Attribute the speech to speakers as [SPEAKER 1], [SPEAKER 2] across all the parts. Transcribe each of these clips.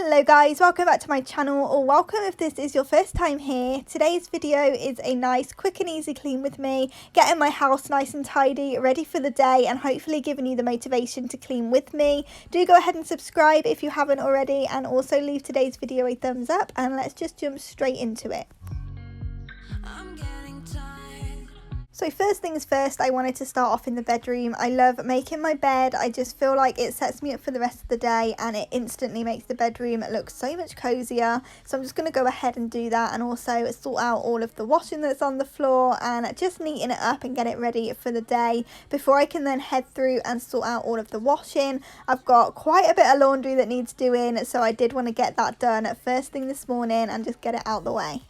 [SPEAKER 1] Hello guys, welcome back to my channel, or welcome if this is your first time here. Today's video is a nice quick and easy clean with me, getting my house nice and tidy, ready for the day, and hopefully giving you the motivation to clean with me. Do go ahead and subscribe if you haven't already, and also leave today's video a thumbs up, and let's just jump straight into it. So first things first, I wanted to start off in the bedroom. I love making my bed. I just feel like it sets me up for the rest of the day, and it instantly makes the bedroom look so much cozier. So I'm just going to go ahead and do that, and also sort out all of the washing that's on the floor and just neaten it up and get it ready for the day before I can then head through and sort out all of the washing. I've got quite a bit of laundry that needs doing, so I did want to get that done first thing this morning and just get it out the way.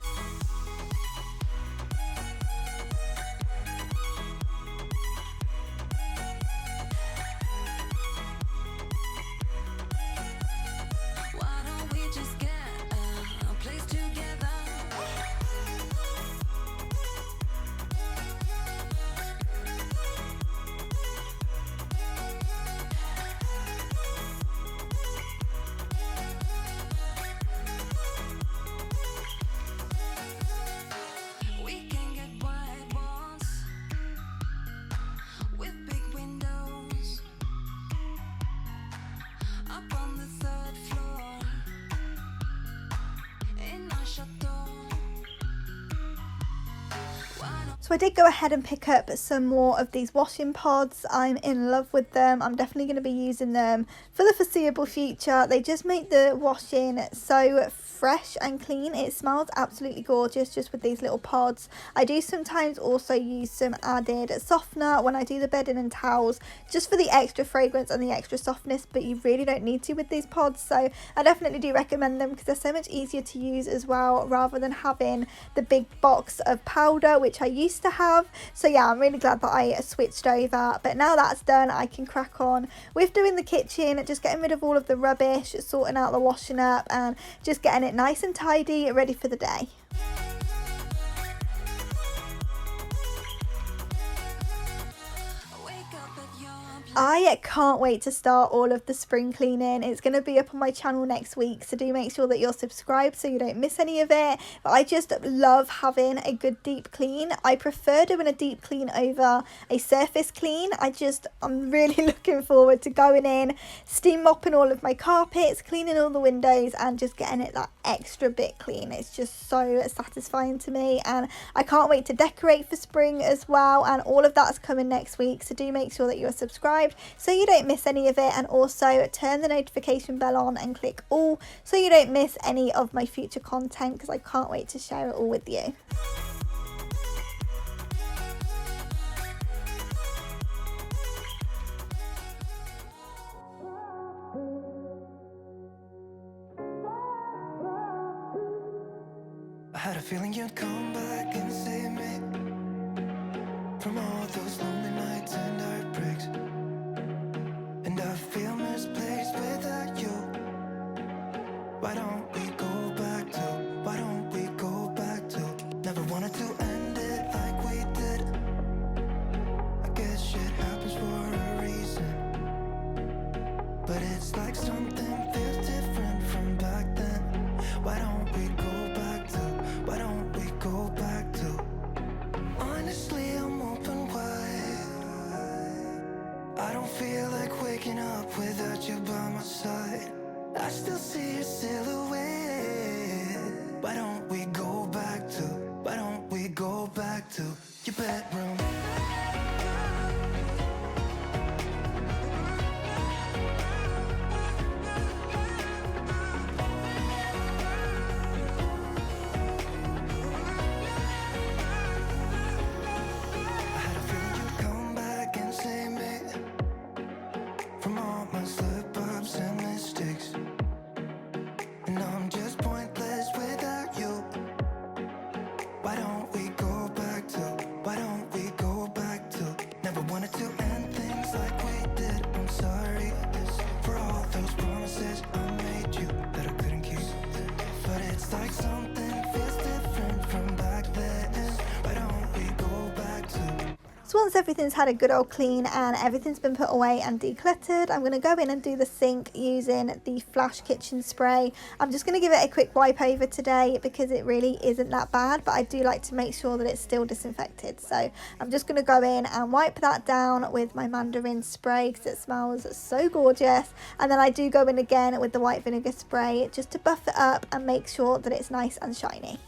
[SPEAKER 1] So I did go ahead and pick up some more of these washing pods. I'm in love with them. I'm definitely going to be using them for the foreseeable future. They just make the washing so fresh and clean. It smells absolutely gorgeous just with these little pods. I do sometimes also use some added softener when I do the bedding and towels, just for the extra fragrance and the extra softness, but you really don't need to with these pods. So I definitely do recommend them because they're so much easier to use as well, rather than having the big box of powder, which I used to have. So yeah, I'm really glad that I switched over. But now that's done, I can crack on with doing the kitchen, just getting rid of all of the rubbish, sorting out the washing up, and just getting it nice and tidy, ready for the day. I can't wait to start all of the spring cleaning. It's going to be up on my channel next week, so do make sure that you're subscribed so you don't miss any of it. But I just love having a good deep clean. I prefer doing a deep clean over a surface clean. I'm really looking forward to going in, steam mopping all of my carpets, cleaning all the windows, and just getting it that extra bit clean. It's just so satisfying to me, and I can't wait to decorate for spring as well, and all of that's coming next week. So do make sure that you're subscribed so you don't miss any of it, and also turn the notification bell on and click all so you don't miss any of my future content, because I can't wait to share it all with you.
[SPEAKER 2] I had a feeling you'd come back and save me from all those lonely nights and heartbreaks. And I feel misplaced without you. Why don't we go back to, why don't we go back to, never wanted to end it like we did. I guess shit happens for a reason, but it's like something feels different from back then. Why don't we go back to, why don't we go back to, honestly I'm open wide. I don't feel like waking up without you by my side. I still see your silhouette. Why don't we go back to, why don't we go back to your bedroom? I had a feeling you'd come back and save me from all my slip-ups and mistakes. And I'm just pointless without you. Why don't we go back to,
[SPEAKER 1] So once everything's had a good old clean and everything's been put away and decluttered, I'm going to go in and do the sink using the Flash Kitchen Spray. I'm just going to give it a quick wipe over today because it really isn't that bad, but I do like to make sure that it's still disinfected. So I'm just going to go in and wipe that down with my mandarin spray because it smells so gorgeous. And then I do go in again with the white vinegar spray just to buff it up and make sure that it's nice and shiny.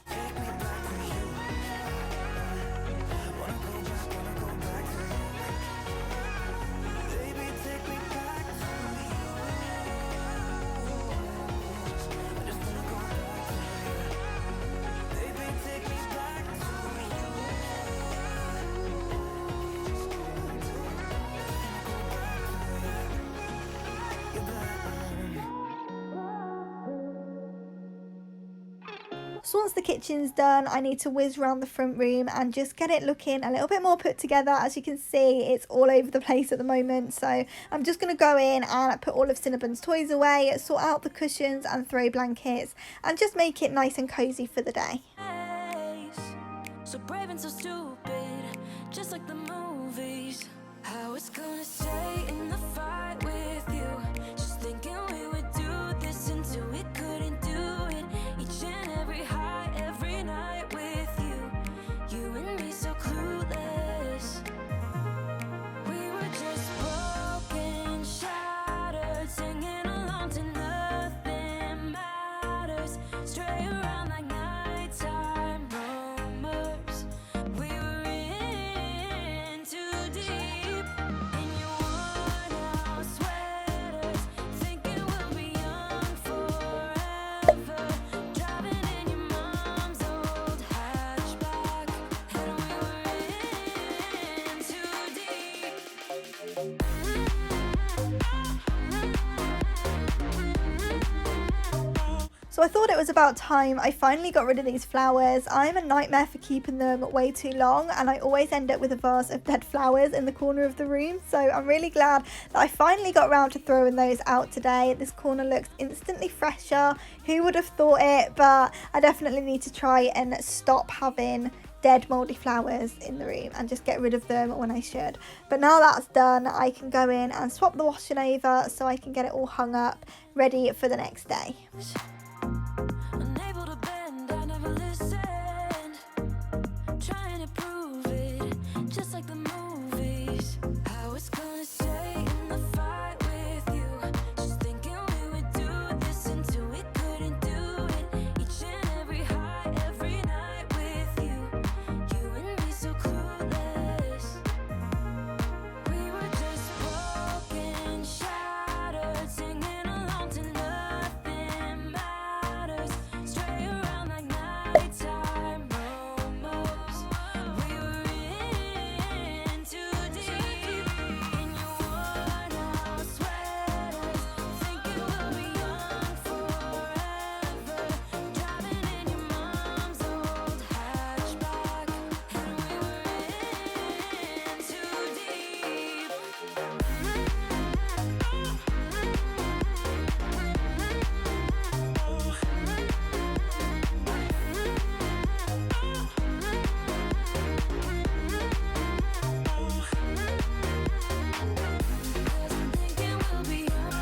[SPEAKER 1] So once the kitchen's done, I need to whiz around the front room and just get it looking a little bit more put together. As you can see, it's all over the place at the moment. So I'm just going to go in and put all of Cinnabon's toys away, sort out the cushions and throw blankets, and just make it nice and cozy for the day.
[SPEAKER 3] So brave and so stupid, just like the movies. How it's gonna stay in the fight with you. Just thinking we would do this until we couldn't do it. Each and every high, every night with you. You and me so clueless. We were just broken, shattered, singing along to nothing matters. Stray around like nighttime rumors. We were in too deep. In your worn-out sweaters, thinking we'll be young forever. Driving in your mom's old hatchback, and we were in too deep.
[SPEAKER 1] So I thought it was about time I finally got rid of these flowers. I'm a nightmare for keeping them way too long, and I always end up with a vase of dead flowers in the corner of the room. So I'm really glad that I finally got around to throwing those out today. This corner looks instantly fresher. Who would have thought it? But I definitely need to try and stop having dead mouldy flowers in the room and just get rid of them when I should. But now that's done, I can go in and swap the washing over so I can get it all hung up, ready for the next day.
[SPEAKER 3] Unable to bend, I never listened. Trying to prove it, just like the movies. How it's gonna stay in the fight with you. Just thinking we would do this until we couldn't do it. Each and every high, every night with you. You and me so clueless. We were just broken, shattered, singing along to nothing matters. Stray around like nighttime rumors. We were in too deep. In your worn-out sweaters, thinking we'll be young forever. Driving in your mom's old hatchback, and we were in too deep. Thinking we'll be young,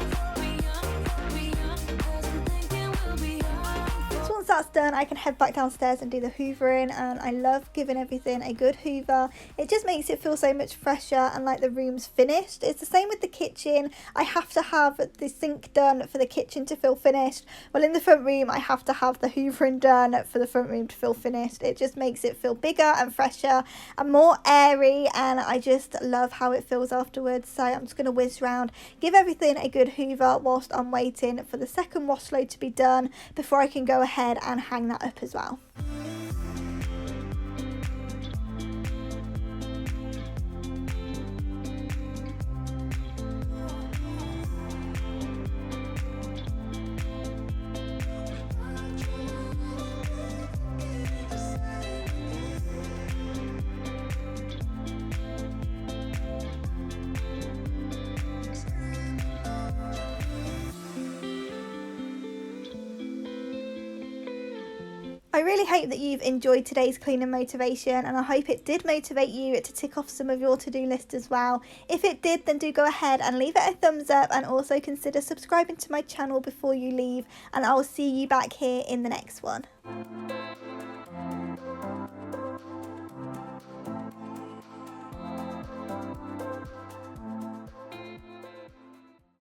[SPEAKER 3] 'cause I'm thinking we'll be young.
[SPEAKER 1] So once that's done, I can head back downstairs and do the hoovering, and I love giving everything a good hoover. It just makes it feel so much fresher and like the room's finished. It's the same with the kitchen. I have to have the sink done for the kitchen to feel finished. Well, in the front room, I have to have the hoovering done for the front room to feel finished. It just makes it feel bigger and fresher and more airy, and I just love how it feels afterwards. So I'm just going to whiz round, give everything a good hoover whilst I'm waiting for the second wash load to be done before I can go ahead and hang that up as well. I really hope that you've enjoyed today's cleaning motivation, and I hope it did motivate you to tick off some of your to-do list as well. If it did, then do go ahead and leave it a thumbs up, and also consider subscribing to my channel before you leave, and I'll see you back here in the next one.